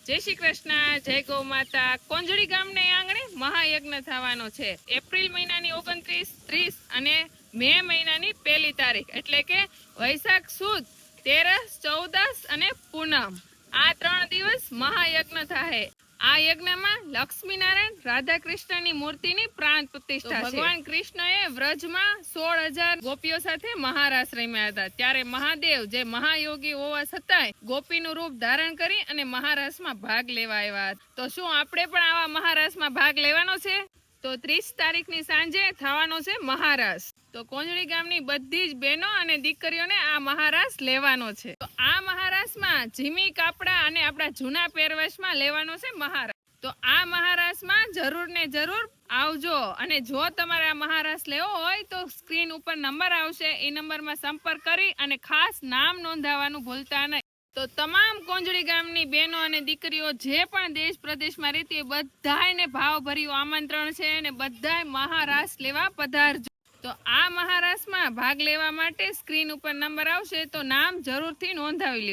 જય શ્રી કૃષ્ણ, જય ગૌ માતા। કોંજળી ગામને આંગણે મહાયજ્ઞ થવાનો છે। એપ્રિલ મહિનાની 29, 30 અને મે મહિનાની 1 તારીખ એટલે કે વૈશાખ સુદ 13, 14 અને પૂનમ આ 3 દિવસ મહાયજ્ઞ થાય। આ યજ્ઞમાં લક્ષ્મી નારાયણ રાધા કૃષ્ણની મૂર્તિની પ્રાણ પ્રતિષ્ઠા છે। ભગવાન કૃષ્ણએ વ્રજમાં 16,000 ગોપીઓ સાથે મહારાસ રમ્યા હતા। ત્યારે મહાદેવ જે મહાયોગી હોવા છતાંય ગોપીનું રૂપ ધારણ કરી અને મહારાસમાં ભાગ લેવા આવ્યા। તો શું આપણે પણ આવા મહારાસમાં ભાગ લેવાનો છે? તો 30 તારીખની સાંજે થવાનો છે મહારાસ। તો કોંજળી ગામની બધી જ બહેનો અને દીકરીઓને આ મહારાસ લેવાનો છે। તો આ મહારાસમાં ઝીમી કાપડા અને આપણા જૂના પહેરવેશમાં લેવાનો છે મહારાસ। તો આ મહારાસમાં જરૂર ને જરૂર આવજો। અને જો તમારે આ મહારાસ લેવો હોય તો સ્ક્રીન ઉપર નંબર આવશે, એ નંબરમાં સંપર્ક કરી અને ખાસ નામ નોંધાવવાનું ભૂલતા નહીં। તો તમામ કોંજળી ગામની બહેનો અને દીકરીઓ જે પણ દેશ પ્રદેશમાં રહેતી હોય બધાયને ભાવભર્યું આમંત્રણ છે અને બધાય મહારાસ લેવા પધારજો। તો આ મહારાસમાં ભાગ લેવા માટે સ્ક્રીન ઉપર નંબર આવશે, તો નામ જરૂરથી નોંધાવી લેવું।